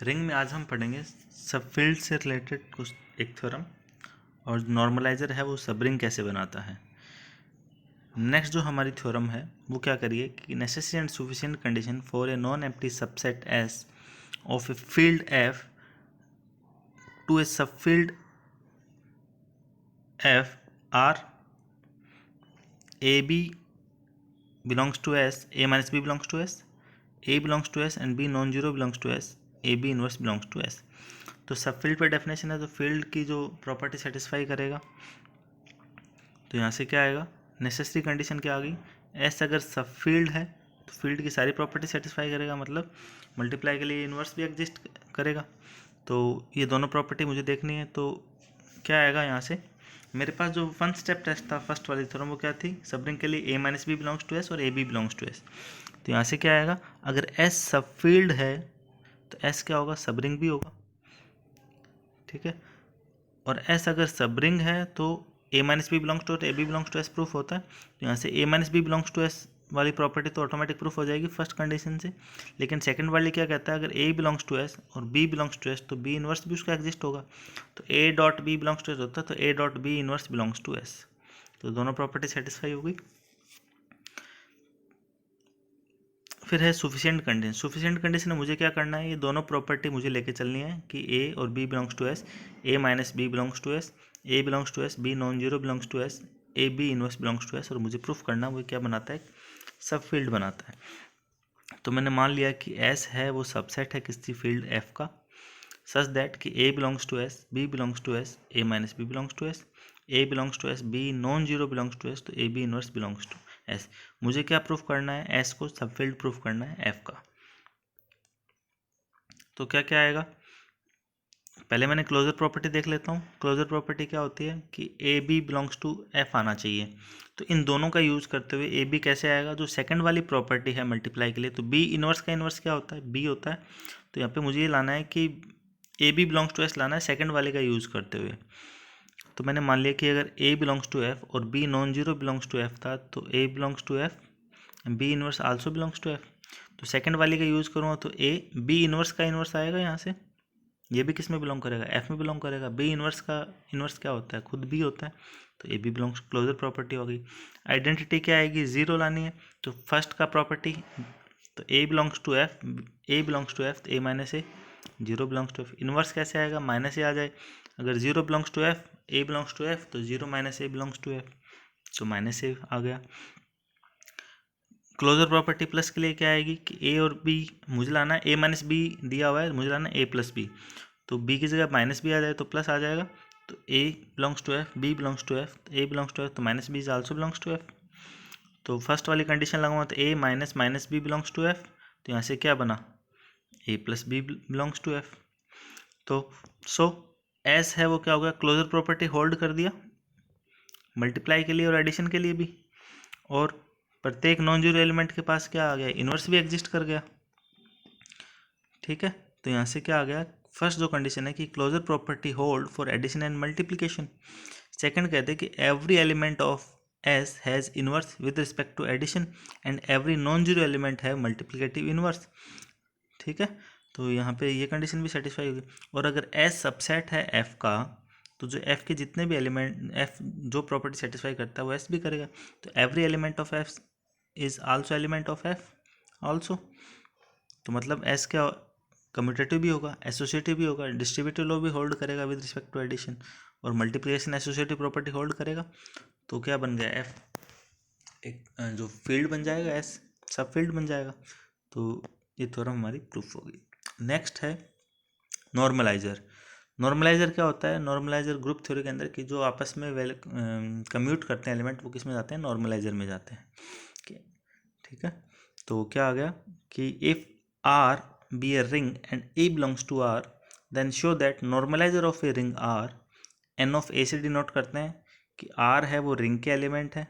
Ring में आज हम पढ़ेंगे सब फील्ड से रिलेटेड कुछ एक थ्योरम, और नॉर्मलाइजर है वो सब रिंग कैसे बनाता है। नेक्स्ट जो हमारी थ्योरम है वो क्या करिए कि necessary and sufficient condition for a non empty subset S of a field F to a sub field F are a b belongs to S, A minus B belongs to S, A belongs to S and B non zero belongs to S, A B inverse belongs to S। तो सब field पर definition है तो field की जो property satisfy करेगा, तो यहाँ से क्या आएगा, नेसेसरी कंडीशन क्या आ गई, एस अगर सब फील्ड है तो फील्ड की सारी प्रॉपर्टी सेटिस्फाई करेगा, मतलब मल्टीप्लाई के लिए इन्वर्स भी एग्जिस्ट करेगा। तो ये दोनों प्रॉपर्टी मुझे देखनी है, तो क्या आएगा यहाँ से, मेरे पास जो वन स्टेप टेस्ट था फर्स्ट वाली थ्योरम वो क्या थी, सब रिंग के लिए a minus B belongs to S और a B belongs to S. तो यहाँ से क्या आएगा, अगर एस सब फील्ड है तो एस क्या होगा, सब रिंग भी होगा, ठीक है। और एस अगर सब रिंग है तो a minus B belongs to a B belongs to S proof होता है। तो यहाँ से a minus B belongs to S वाली प्रॉपर्टी तो ऑटोमेटिक प्रूफ हो जाएगी फर्स्ट कंडीशन से। लेकिन सेकंड वाली क्या कहता है, अगर ए बिलोंग्स टू एस और बी बिलोंग्स टू एस तो बी इनवर्स भी उसका एग्जिस्ट होगा। तो A dot B belongs to S होता है तो A dot B inverse belongs to S. तो दोनों प्रॉपर्टी सेटिस्फाई हो गई। फिर है सुफिशिएंट कंडीशन। सुफिशिएंट कंडीशन में मुझे क्या करना है, ये दोनों प्रॉपर्टी मुझे लेके चलनी है कि ए और B belongs to S, A minus B belongs to S, A belongs to S, B non zero belongs to S, A B inverse belongs to S. और मुझे प्रूफ करना वो क्या बनाता है, सब फील्ड बनाता है। तो मैंने मान लिया कि एस है वो सबसेट है किसी फील्ड एफ का, सच दैट कि a belongs to S, b belongs to S, A minus B belongs to S, A belongs to S, B non zero belongs to S, तो A B inverse belongs to S. मुझे क्या proof करना है, S को सब field proof करना है F का। तो क्या क्या आएगा, पहले मैंने क्लोजर प्रॉपर्टी देख लेता हूँ। क्लोजर प्रॉपर्टी क्या होती है कि A B belongs to F आना चाहिए। तो इन दोनों का यूज़ करते हुए ए बी कैसे आएगा, जो सेकंड वाली प्रॉपर्टी है मल्टीप्लाई के लिए, तो बी इनवर्स का इनवर्स क्या होता है, बी होता है। तो यहाँ पे मुझे ये लाना है कि A B belongs to S लाना है सेकंड वाले का यूज़ करते हुए। तो मैंने मान लिया कि अगर ए बिलोंग्स टू एफ और b non zero belongs to F था तो a belongs to F, b inverse also belongs to F. तो सेकंड वाले का यूज़ करूँगा तो ए बी इनवर्स का इनवर्स आएगा यहाँ से, ये भी किस में बिलोंग करेगा, एफ में बिलोंग करेगा। बी इनवर्स का इनवर्स क्या होता है, खुद बी होता है। तो A B belongs, closure property हो गई। आइडेंटिटी क्या आएगी, जीरो लानी है। तो फर्स्ट का प्रॉपर्टी, तो a belongs to F, a belongs to F, तो a minus a, zero belongs to F. Inverse कैसे आएगा, माइनस ए आ जाए। अगर zero belongs to F, a belongs to F, तो zero minus a belongs to F, तो minus a आ गया। क्लोजर प्रॉपर्टी प्लस के लिए क्या आएगी कि ए और बी मुझे लाना है, ए माइनस बी दिया हुआ है, मुझे लाना है ए प्लस बी। तो बी की जगह माइनस बी आ जाए तो प्लस आ जाएगा। तो a belongs to F, b belongs to F, a belongs to F, तो minus b is also belongs to F. तो फर्स्ट वाली कंडीशन लगाऊंगा तो a minus minus B belongs to F, तो यहाँ से क्या बना, a plus b belongs to F. तो सो एस है वो क्या हो गया, क्लोजर प्रॉपर्टी होल्ड कर दिया मल्टीप्लाई के लिए और एडिशन के लिए भी, और प्रत्येक नॉन जीरो एलिमेंट के पास क्या आ गया, इनवर्स भी एग्जिस्ट कर गया, ठीक है। तो यहाँ से क्या आ गया, फर्स्ट जो कंडीशन है कि closure property hold for addition and multiplication. Second कहते हैं कि every element of S has inverse with respect to addition and every non zero element है मल्टीप्लिकेटिव इनवर्स, ठीक है। तो यहाँ पे ये कंडीशन भी सेटिस्फाई होगी। और अगर एस सबसेट है एफ का, तो जो एफ के जितने भी एलिमेंट, एफ जो प्रॉपर्टी सेटिस्फाई करता है वो एस भी करेगा। तो every element of F is also element of F also. तो मतलब एस क्या, कम्यूटेटिव भी होगा, एसोसिएटिव भी होगा, डिस्ट्रीब्यूटिव लॉ भी होल्ड करेगा विद रिस्पेक्ट टू एडिशन, और मल्टीप्लिकेशन एसोसिएटिव प्रॉपर्टी होल्ड करेगा। तो क्या बन गया, एफ एक जो फील्ड बन जाएगा, एस सब फील्ड बन जाएगा। तो ये थ्योरम हमारी प्रूफ होगी। नेक्स्ट है नॉर्मलाइजर। नॉर्मलाइजर क्या होता है, नॉर्मलाइजर ग्रुप थ्योरी के अंदर कि जो आपस में कम्यूट करते हैं एलिमेंट, वो किस में जाते हैं, नॉर्मलाइजर में जाते हैं, ठीक है। तो क्या आ गया कि if R be a ring and a belongs to R, then show that normalizer of a ring R, N of a से डिनोट करते हैं कि आर है वो रिंग के एलिमेंट है,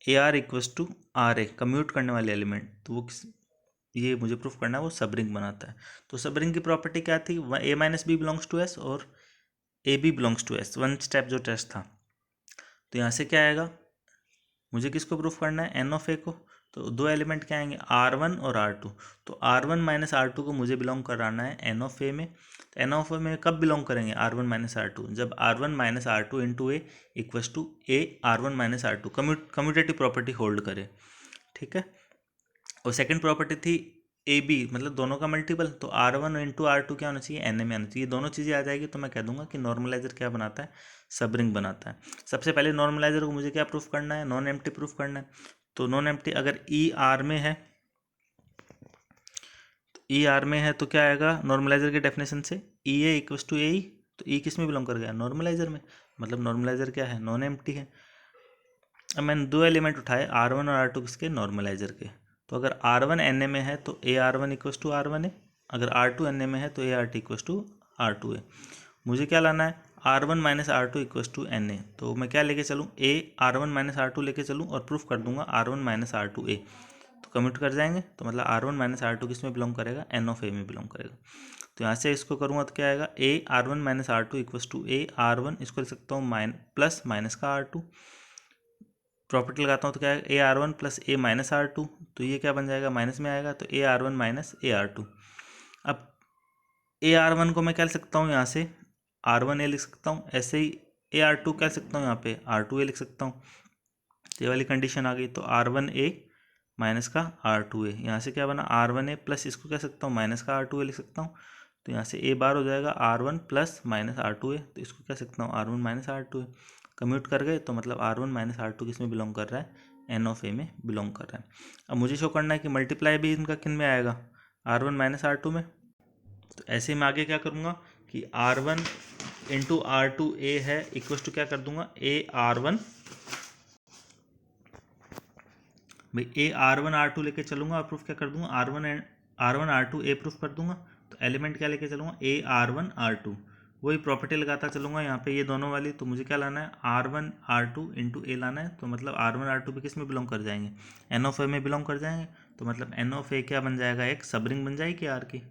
A R equals to R A commute करने वाले एलिमेंट, तो वो ये मुझे प्रूफ करना है वो सब रिंग बनाता है। तो सब रिंग की प्रॉपर्टी क्या थी, a minus B belongs to S और a B belongs to S, one step जो टेस्ट था। तो यहाँ से क्या आएगा, मुझे किसको प्रूफ करना है, एन ऑफ ए को। तो दो एलिमेंट क्या आएंगे, R1 और R2। तो R1 माइनस R2 को मुझे बिलोंग कराना है एन ऑफ ए में। तो एन ऑफ ए में कब बिलोंग करेंगे R1 माइनस R2, जब R1 minus R2 into A equals to A R1 minus R2 commutative property hold करे। ठीक है। और सेकंड प्रॉपर्टी थी ए बी, मतलब दोनों का मल्टीपल। तो R1 इंटू R2 क्या होना चाहिए, एन ए में आना चाहिए। दोनों चीज़ें आ जाएगी तो मैं कह दूंगा कि नॉर्मलाइजर क्या बनाता है, सब रिंग बनाता है। सबसे पहले नॉर्मलाइजर को मुझे क्या प्रूफ करना है, नॉन एम्प्टी प्रूफ करना है। तो नॉन एम्प्टी अगर ई आर में है, तो ई आर में है तो क्या आएगा नॉर्मलाइजर के डेफिनेशन से, ई ए इक्वस टू ए ई। तो ई किस में बिलोंग कर गया, नॉर्मलाइजर में। मतलब नॉर्मलाइजर क्या है, नॉन एम्प्टी है। अब मैंने दो एलिमेंट उठाए R1 और R2 किसके, नॉर्मलाइजर के। तो अगर R1 एन ए में है तो A R one equals to r one a, अगर R2 एन ए में है तो ए r t equals to r two a. मुझे क्या लाना है, R1 minus R2 equals to N a. तो मैं क्या लेके चलूँ, ए R1 माइनस R2 लेके चलूँ और प्रूफ कर दूंगा R1 माइनस R2 ए। तो कम्यूट कर जाएंगे, तो मतलब R1 माइनस R2 किस में बिलोंग करेगा, एन ऑफ ए में बिलोंग करेगा। तो यहाँ से इसको करूँगा तो क्या आएगा, A R1 minus R2 equals to A R1, इसको लिख सकता हूँ प्लस माइनस का R2। प्रॉपर्टी लगाता हूँ तो क्या है, A are one plus A minus are two. तो ये क्या बन जाएगा, माइनस में आएगा, तो A R one minus A R two. अब ए आर वन को मैं क्या लिख सकता हूँ, यहाँ से आर वन ए लिख सकता हूँ। ऐसे ही ए आर टू क्या लिख सकता हूँ, यहाँ पे आर टू ए लिख सकता हूँ। ये वाली कंडीशन आ गई। तो आर वन ए माइनस का आर टू ए, यहाँ से क्या बना, आर वन ए प्लस इसको कह सकता हूँ माइनस का आर टू ए लिख सकता हूँ। तो यहाँ से ए बार हो जाएगा r one plus minus are two a, तो इसको कह सकता हूँ r one minus are two a. Commute कर गए तो मतलब r one minus are two किस में बिलोंग कर रहा है, एन ऑफ ए में बिलोंग कर रहा है। अब मुझे शो करना है कि मल्टीप्लाई भी इनका किन में आएगा, r one minus are two में। तो ऐसे में आगे क्या करूँगा कि r one into r two a है इक्वस टू क्या कर दूंगा, ए आर वन, भाई A are one are two लेके चलूँगा और प्रूफ क्या कर दूंगा, R one are two A proof कर दूंगा। तो एलिमेंट क्या लेके चलूँगा, A are one are two, वही प्रॉपर्टी लगाता चलूँगा यहाँ पे ये दोनों वाली। तो मुझे क्या लाना है, r one are two into a लाना है। तो मतलब आर वन आर टू भी किस में बिलोंग कर जाएंगे, एन ऑफ ए में बिलोंग कर जाएंगे। तो मतलब एन ऑफ ए क्या बन जाएगा, एक सब रिंग बन जाएगी आर की।